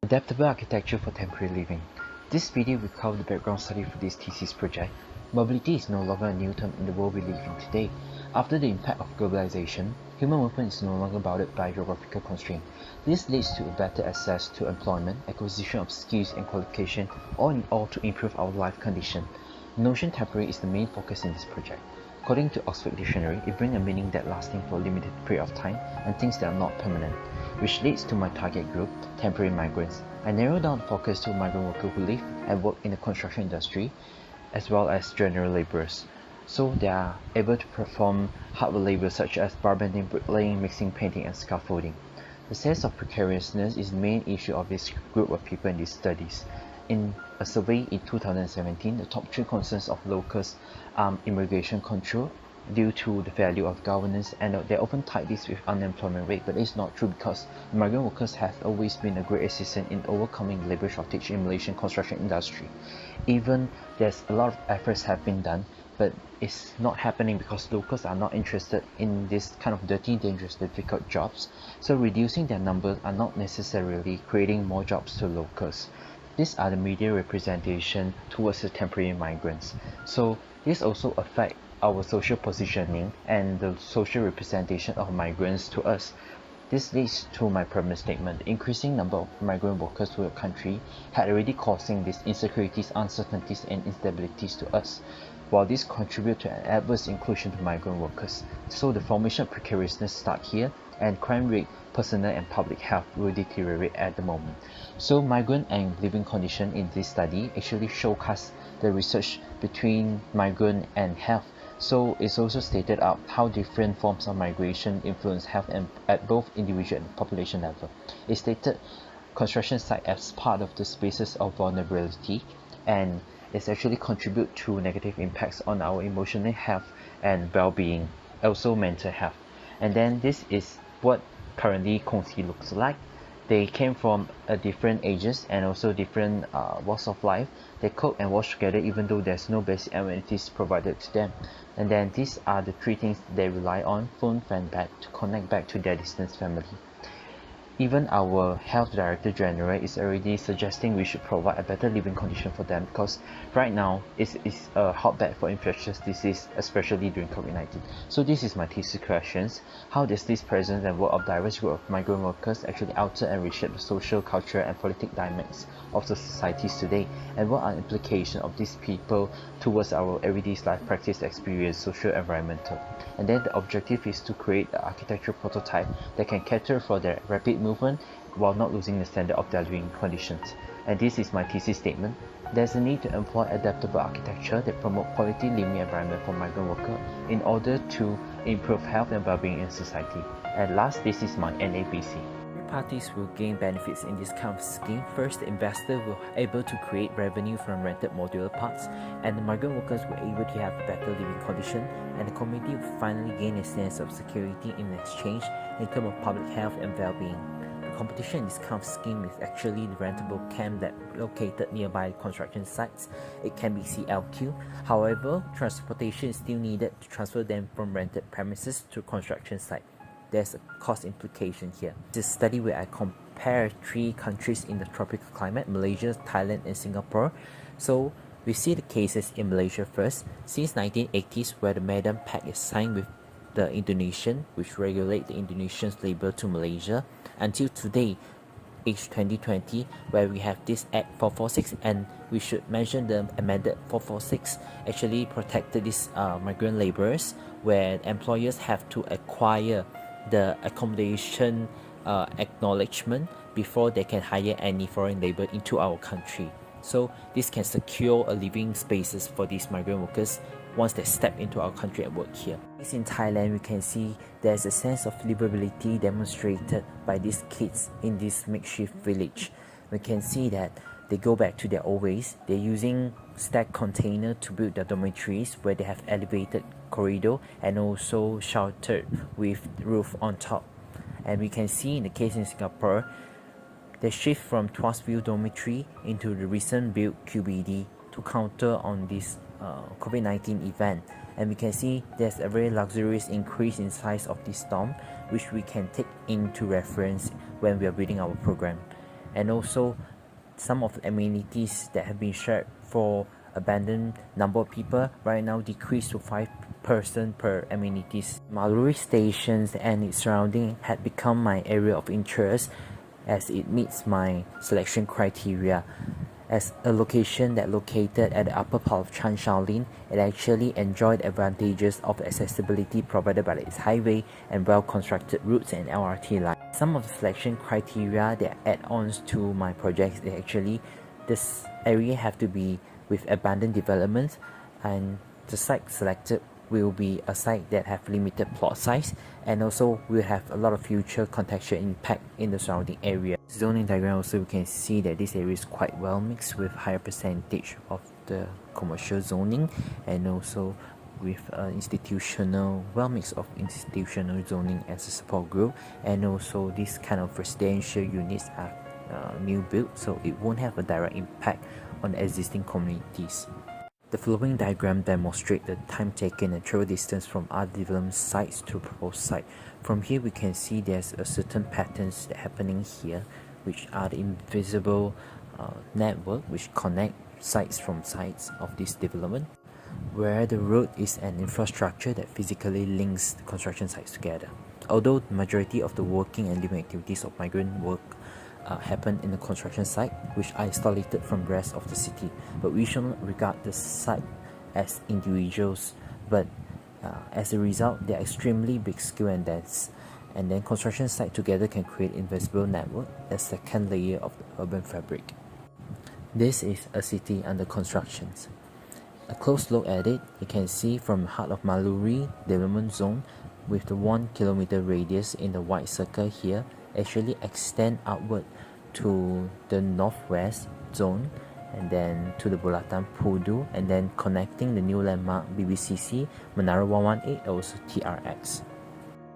Adaptable architecture for temporary living. This video will cover the background study for this thesis project. Mobility is no longer a new term in the world we live in today. After the impact of globalization, human movement is no longer bounded by geographical constraints. This leads to better access to employment, acquisition of skills and qualification, all in all to improve our life condition. The notion temporary is the main focus in this project. According to Oxford Dictionary, it brings a meaning that lasting for a limited period of time and things that are not permanent, which leads to my target group, temporary migrants. I narrow down the focus to migrant workers who live and work in the construction industry, as well as general laborers. So they are able to perform hardware labor such as bar bending, bricklaying, mixing, painting, and scaffolding. The sense of precariousness is the main issue of this group of people in these studies. In a survey in 2017, the top 3 concerns of locals are immigration control due to the value of governance, and they often tie this with unemployment rate, but it's not true because migrant workers have always been a great assistant in overcoming labor shortage in Malaysian construction industry. Even there's a lot of efforts have been done, but it's not happening because locals are not interested in this kind of dirty, dangerous, difficult jobs. So reducing their numbers are not necessarily creating more jobs to locals. These are the media representation towards the temporary migrants. So this also affects our social positioning and the social representation of migrants to us. This leads to my premise statement. The increasing number of migrant workers to the country had already causing these insecurities, uncertainties, and instabilities to us, while this contributes to an adverse inclusion to migrant workers. So the formation of precariousness starts here, and crime rate, personal and public health will deteriorate at the moment. So migrant and living condition in this study actually showcase the research between migrant and health. So it's also stated out how different forms of migration influence health and at both individual and population level. It stated construction site as part of the spaces of vulnerability, and it's actually contribute to negative impacts on our emotional health and well-being, also mental health. And then this is what currently Kongsi looks like. They came from different ages and also different walks of life. They cook and wash together even though there's no basic amenities provided to them. And then these are the 3 things they rely on: phone, fan bag, to connect back to their distant family. Even our health director general is already suggesting we should provide a better living condition for them, because right now it's a hotbed for infectious disease, especially during COVID-19. So this is my thesis questions. How does this presence and work of diverse group of migrant workers actually alter and reshape the social, cultural, and political dynamics of the societies today? And what are the implications of these people towards our everyday life practice, experience, social, environmental? And then the objective is to create an architectural prototype that can cater for their rapid movement while not losing the standard of their living conditions. And this is my thesis statement. There's a need to employ adaptable architecture that promote quality living environment for migrant workers in order to improve health and well-being in society. And last, this is my NABC. Parties will gain benefits in this kind of scheme. First, the investor will be able to create revenue from rented modular parts, and the migrant workers will be able to have better living condition, and the community will finally gain a sense of security in exchange in terms of public health and well-being. The competition in this kind of scheme is actually the rentable camp that located nearby construction sites. It can be CLQ. However, transportation is still needed to transfer them from rented premises to construction site. There's a cost implication here. This study where I compare 3 countries in the tropical climate: Malaysia, Thailand, and Singapore. So we see the cases in Malaysia first. Since 1980s, where the Medan Pact is signed with the Indonesian, which regulate the Indonesian labor to Malaysia, until today, age 2020, where we have this Act 446, and we should mention the amended 446 actually protected these migrant laborers, where employers have to acquire the accommodation acknowledgement before they can hire any foreign labor into our country. So this can secure a living spaces for these migrant workers once they step into our country and work here. In Thailand, we can see there's a sense of livability demonstrated by these kids in this makeshift village. We can see that they go back to their old ways. They're using stacked container to build their dormitories, where they have elevated corridor and also sheltered with roof on top. And we can see in the case in Singapore, they shift from Tuas View dormitory into the recent built QBD to counter on this COVID-19 event. And we can see there's a very luxurious increase in size of this dorm, which we can take into reference when we are building our program. and also some of the amenities that have been shared for abandoned number of people right now decreased to 5 person per amenities. Maluri stations and its surrounding had become my area of interest as it meets my selection criteria. As a location that located at the upper part of Chan Shaolin, it actually enjoyed advantages of accessibility provided by its highway and well-constructed routes and LRT lines. Some of the selection criteria that add-ons to my projects is actually this area have to be with abandoned developments, and the site selected will be a site that have limited plot size and also will have a lot of future contextual impact in the surrounding area. Zoning diagram also, we can see that this area is quite well mixed with higher percentage of the commercial zoning and also with institutional well mix of institutional zoning as a support group, and also this kind of residential units are new built, so it won't have a direct impact on the existing communities. The following diagram demonstrates the time taken and travel distance from other development sites to proposed site. From here we can see there's a certain patterns that happening here, which are the invisible network which connect sites from sites of this development, where the road is an infrastructure that physically links the construction sites together. Although the majority of the working and living activities of migrant work happen in the construction site, which are isolated from the rest of the city, but we should not regard the site as individuals, but as a result they are extremely big scale and dense, and then construction site together can create invisible network, a second layer of the urban fabric. This is a city under construction. A close look at it, you can see from the heart of Maluri development zone with the 1 kilometer radius in the white circle here actually extend outward to the northwest zone and then to the Bulatan Pudu, and then connecting the new landmark BBCC, Menara 118, also TRX.